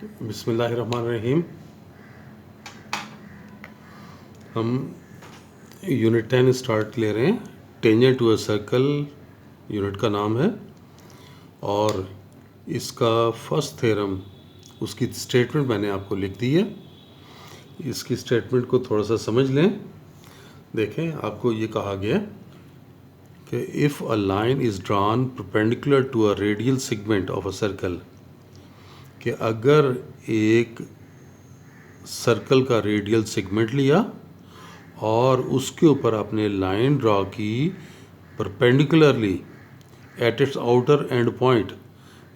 बिस्मिल्लाहिर्रहमानिर्रहीम। हम unit 10 start ले रहे हैं। Tangent to a circle unit का नाम है और इसका फर्स्ट थ्योरम, उसकी स्टेटमेंट मैंने आपको लिख दी है। इसकी स्टेटमेंट को थोड़ा सा समझ लें। देखें, आपको ये कहा गया कि if a line is drawn perpendicular to a radial segment of a circle, कि अगर एक सर्कल का रेडियल सेगमेंट लिया और उसके ऊपर आपने लाइन ड्रॉ की perpendicularly eight its outer end point,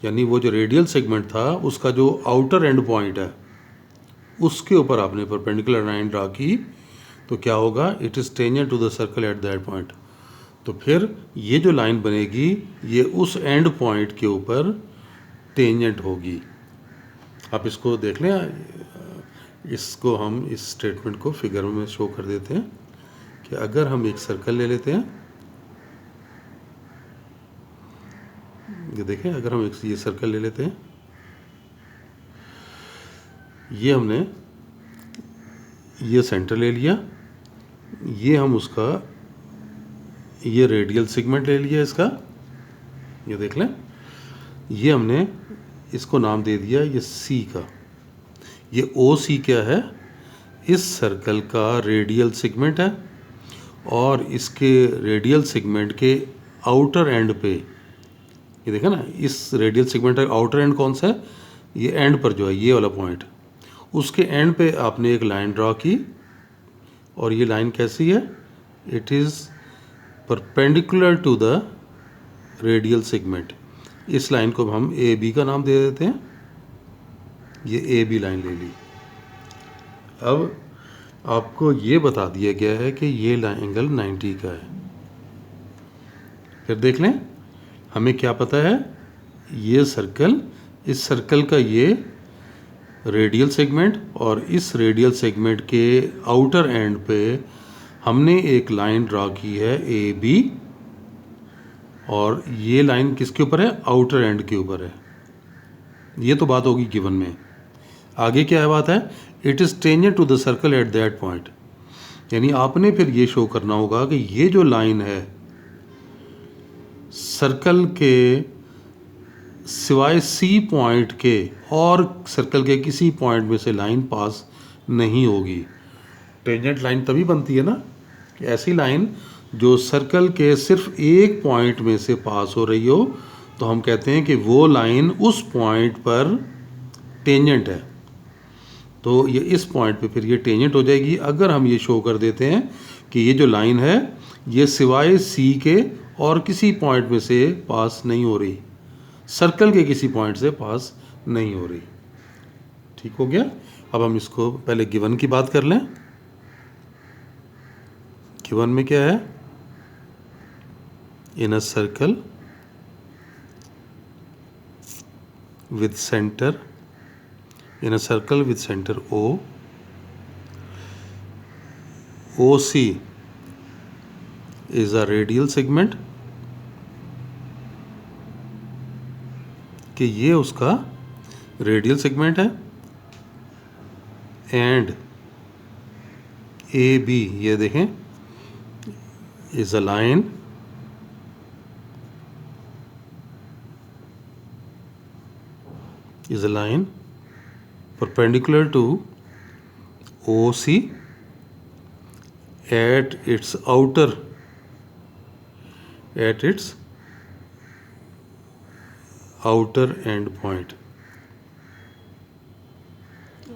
यानी वो जो रेडियल सेगमेंट था उसका जो आउटर एंड पॉइंट है उसके ऊपर आपने परपेंडिकुलर लाइन ड्रॉ की, तो क्या होगा? It is tangent to the circle at that point. तो फिर ये जो लाइन बनेगी ये उस एंड पॉइंट के ऊपर टेंजेंट होगी। आप इसको देख लें, इसको हम इस स्टेटमेंट को फिगर में शो कर देते हैं कि अगर हम एक सर्कल ले लेते हैं, ये देखें, अगर हम ये सर्कल ले लेते हैं, ये हमने ये सेंटर ले लिया, ये हम उसका ये रेडियल सेगमेंट ले लिया इसका, ये देख लें, ये हमने इसको नाम दे दिया ये सी का। ये ओ सी क्या है? इस सर्कल का रेडियल सेगमेंट है और इसके रेडियल सेगमेंट के आउटर एंड पे, ये देखा ना, इस रेडियल सेगमेंट का आउटर एंड कौन सा है? ये एंड पर जो है ये वाला पॉइंट, उसके एंड पे आपने एक लाइन ड्रॉ की और ये लाइन कैसी है? It is perpendicular to the radial segment. इस लाइन को हम ए बी का नाम दे देते हैं। ये ए बी लाइन ले ली। अब आपको ये बता दिया गया है कि ये एंगल 90 का है। फिर देख लें, हमें क्या पता है? ये सर्कल, इस सर्कल का ये रेडियल सेगमेंट और इस रेडियल सेगमेंट के आउटर एंड पे हमने एक लाइन ड्रॉ की है ए बी, और ये लाइन किसके ऊपर है? आउटर एंड के ऊपर है। ये तो बात होगी गिवन में। आगे क्या है बात है? It is tangent to the circle at that point, यानी आपने फिर ये शो करना होगा कि ये जो लाइन है सर्कल के सिवाय सी पॉइंट के और सर्कल के किसी पॉइंट में से लाइन पास नहीं होगी। टेंजेंट लाइन तभी बनती है ना कि ऐसी लाइन जो सर्कल के सिर्फ एक पॉइंट में से पास हो रही हो, तो हम कहते हैं कि वो लाइन उस पॉइंट पर टेंजेंट है। तो ये इस पॉइंट पे फिर ये टेंजेंट हो जाएगी अगर हम ये शो कर देते हैं कि ये जो लाइन है ये सिवाय सी के और किसी पॉइंट में से पास नहीं हो रही, सर्कल के किसी पॉइंट से पास नहीं हो रही। ठीक हो गया? अब हम इसको पहले गिवन की बात कर लें। गिवन में क्या है? In a circle with centre, in a circle with center O, OC is a radial segment, कि ये उसका रेडियल सेगमेंट है, एंड ए बी, ये देखें, is a line perpendicular to OC at its outer end point।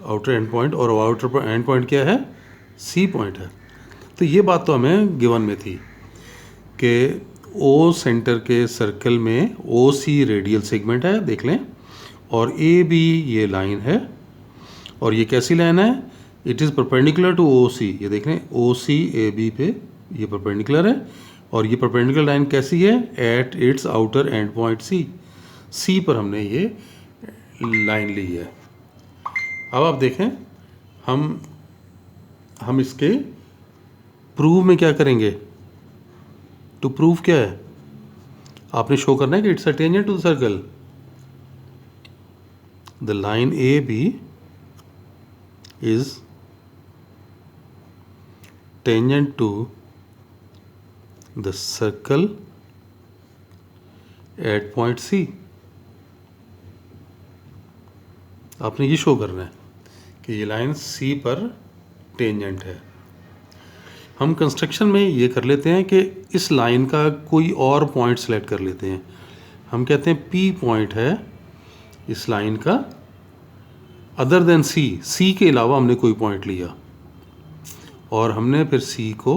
Outer end point, और outer end point क्या है? C point है। तो ये बात तो हमें गिवन में थी कि ओ सेंटर के सर्कल में ओ सी रेडियल सेगमेंट है, देख लें, और ए बी ये लाइन है, और ये कैसी लाइन है? It is perpendicular to O C. ये देख लें, ओ सी ए बी पे ये परपेंडिकुलर है, और ये परपेंडिकुलर लाइन कैसी है? At its outer end point C. C पर हमने ये लाइन ली है। अब आप देखें, हम इसके प्रूव में क्या करेंगे? टू प्रूव क्या है? आपने शो करना है कि it's a tangent to the circle. the line AB is tangent to the circle at point C. आपने ये शो करना है कि ये लाइन C पर टेंजेंट है। हम कंस्ट्रक्शन में ये कर लेते हैं कि इस लाइन का कोई और पॉइंट सेलेक्ट कर लेते हैं। हम कहते हैं P पॉइंट है इस लाइन का, अदर देन C के अलावा हमने कोई पॉइंट लिया और हमने फिर C को,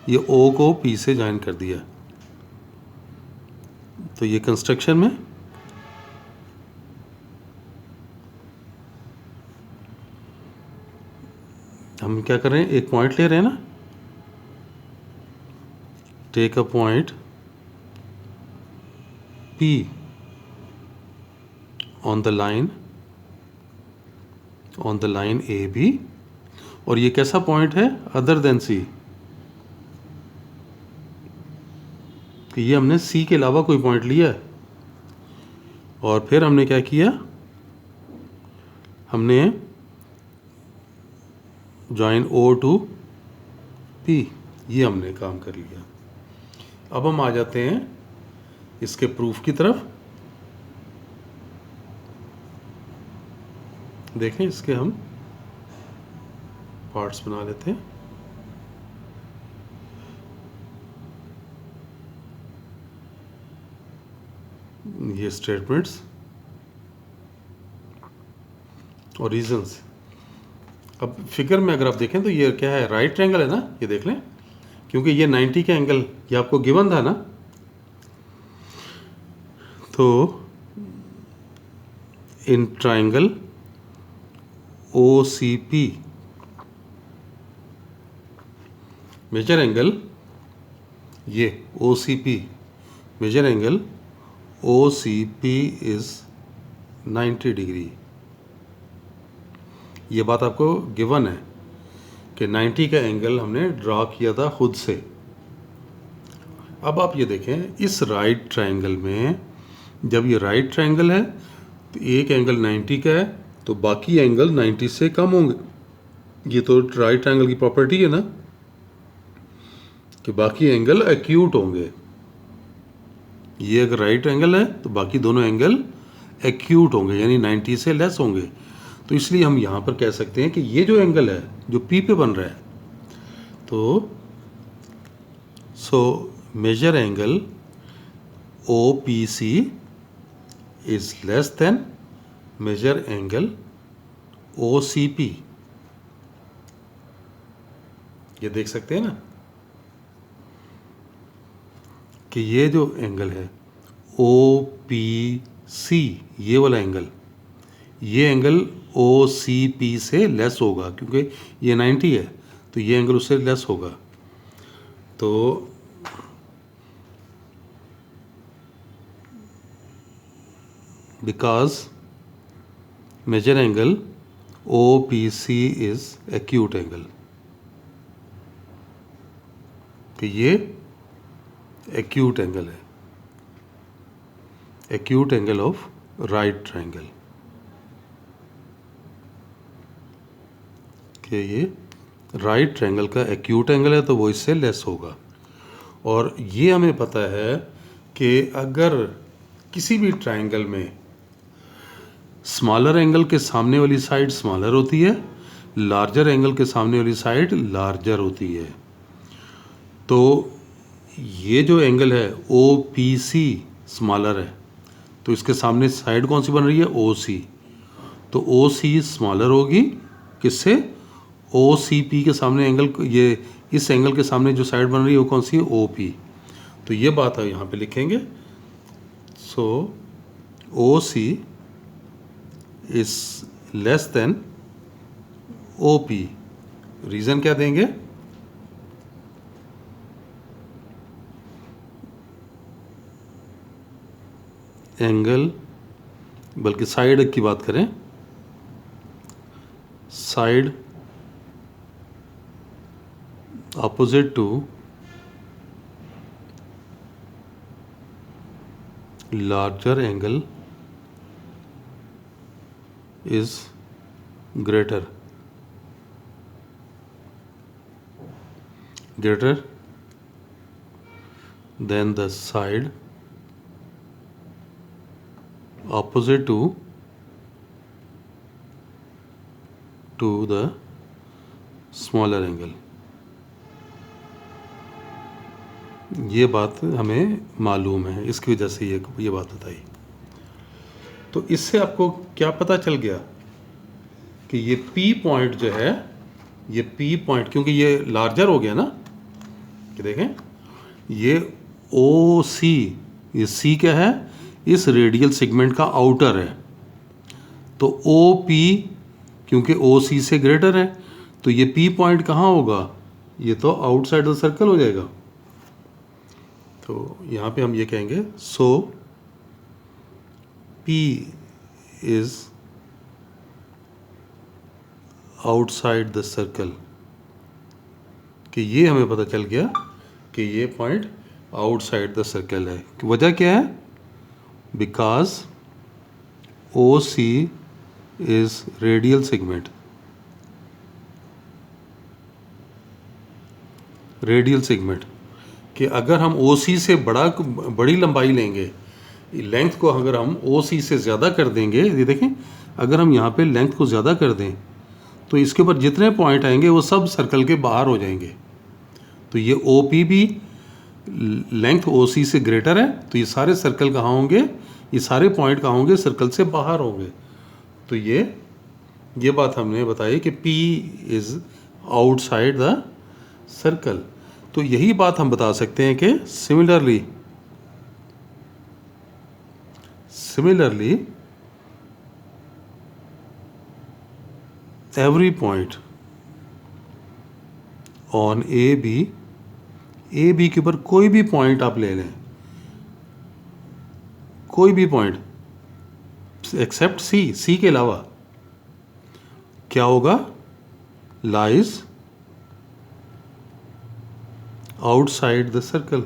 ये O को P से ज्वाइन कर दिया। तो ये कंस्ट्रक्शन में हम क्या कर रहे हैं, एक पॉइंट ले रहे हैं ना, take a point P on the line AB, और ये कैसा पॉइंट है, अदर देन C, कि ये हमने C के अलावा कोई पॉइंट लिया है। और फिर हमने क्या किया, हमने ज्वाइन O टू P, ये हमने काम कर लिया। अब हम आ जाते हैं इसके प्रूफ की तरफ। देखें, इसके हम पार्ट्स बना लेते हैं। ये स्टेटमेंट्स और रीजंस। अब फिगर में अगर आप देखें तो ये क्या है, राइट ट्रायंगल है ना, ये देख लें, क्योंकि ये 90 का एंगल ये आपको गिवन था ना। तो in triangle OCP major angle, ये OCP major angle OCP is 90 degree. ये बात आपको गिवन है कि 90 का एंगल हमने ड्रा किया था खुद से। अब आप ये देखें, इस राइट ट्रायंगल में जब ये राइट ट्रायंगल है तो एक एंगल 90 का है, तो बाकी एंगल 90 से कम होंगे। ये तो राइट ट्रायंगल की प्रॉपर्टी है ना कि बाकी एंगल एक्यूट होंगे। ये अगर राइट एंगल है तो बाकी दोनों एंगल एक्यूट होंगे, यानी 90 से लेस होंगे। तो इसलिए हम यहाँ पर कह सकते हैं कि ये जो एंगल है जो P पे बन रहा है, तो major angle OPC is less than major angle OCP। ये देख सकते हैं ना कि ये जो एंगल है OPC, ये वाला एंगल, ये एंगल OCP से लेस होगा, क्योंकि ये 90 है तो ये एंगल उससे लेस होगा। तो because major angle OPC is acute angle, कि ये एक्यूट एंगल है, acute angle of right triangle, कि ये राइट ट्रायंगल का एक्यूट एंगल है तो वो इससे लेस होगा। और ये हमें पता है कि अगर किसी भी ट्रायंगल में स्मॉलर एंगल के सामने वाली साइड स्मॉलर होती है, लार्जर एंगल के सामने वाली साइड लार्जर होती है। तो ये जो एंगल है OPC स्मॉलर है, तो इसके सामने साइड कौन सी बन रही है, OC। तो OC स्मॉलर होगी किससे, OCP के सामने एंगल, ये इस एंगल के सामने जो साइड बन रही है वो कौन सी है, OP। तो ये बात है यहाँ पे लिखेंगे। सो OC is less then OP। Reason क्या देंगे, एंगल, बल्कि साइड की बात करें, side opposite to larger angle is greater than the side opposite to the smaller angle। ये बात हमें मालूम है, इसकी वजह से ये बात बताई। तो इससे आपको क्या पता चल गया कि ये P पॉइंट जो है, ये P पॉइंट क्योंकि ये लार्जर हो गया ना, कि देखें ये OC, ये C क्या है, इस रेडियल सेगमेंट का आउटर है। तो OP क्योंकि OC से ग्रेटर है, तो ये P पॉइंट कहाँ होगा, ये तो आउटसाइड द सर्कल हो जाएगा। तो यहाँ पे हम ये कहेंगे सो P is outside the circle, कि ये हमें पता चल गया कि ये पॉइंट आउटसाइड द सर्कल है। वजह क्या है, because OC is radial segment, कि अगर हम OC से बड़ी लंबाई लेंगे, लेंथ को अगर हम OC से ज़्यादा कर देंगे, ये देखें अगर हम यहाँ पे लेंथ को ज़्यादा कर दें तो इसके ऊपर जितने पॉइंट आएंगे वो सब सर्कल के बाहर हो जाएंगे। तो ये OP भी लेंथ OC से ग्रेटर है, तो ये सारे सर्कल कहाँ होंगे, ये सारे पॉइंट कहाँ होंगे, सर्कल से बाहर होंगे। तो ये बात हमने बताई कि P is outside the circle. तो यही बात हम बता सकते हैं कि similarly every point on AB के ऊपर कोई भी पॉइंट आप ले लें, कोई भी पॉइंट एक्सेप्ट C के अलावा, क्या होगा, लाइज आउटसाइड द सर्कल।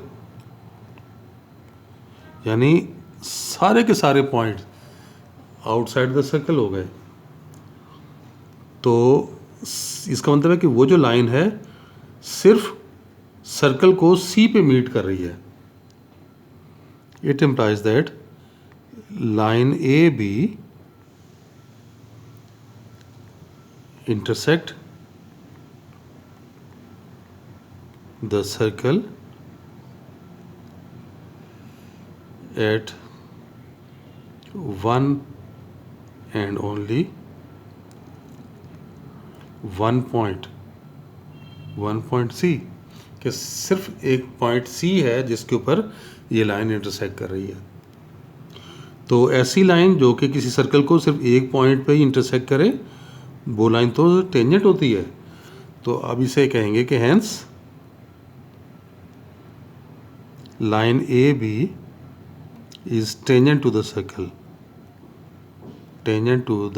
यानी सारे के सारे पॉइंट आउटसाइड द सर्कल हो गए। तो इसका मतलब है कि वो जो लाइन है सिर्फ सर्कल को C पे मीट कर रही है। It implies that line AB intersect the circle at one and only one point C, कि सिर्फ एक पॉइंट C है जिसके ऊपर ये लाइन इंटरसेक्ट कर रही है। तो ऐसी लाइन जो कि किसी सर्कल को सिर्फ एक पॉइंट पे ही इंटरसेक्ट करे, वो लाइन तो टेंजेंट होती है। तो अब इसे कहेंगे कि hence line AB is tangent to the circle, tangent to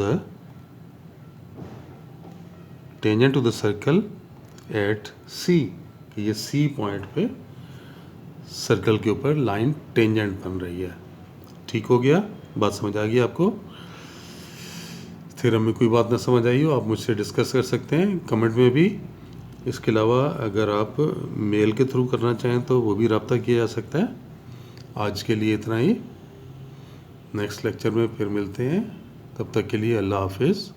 the circle at C, कि ये C पॉइंट पे सर्कल के ऊपर लाइन टेंजेंट बन रही है। ठीक हो गया, बात समझ आ गई आपको। थ्योरम में कोई बात ना समझ आई हो आप मुझसे डिस्कस कर सकते हैं कमेंट में भी। इसके अलावा अगर आप मेल के थ्रू करना चाहें तो वो भी रब्ता किया जा सकता है। आज के लिए इतना ही, नेक्स्ट लेक्चर में फिर मिलते हैं, तब तक के लिए अल्लाह हाफिज़।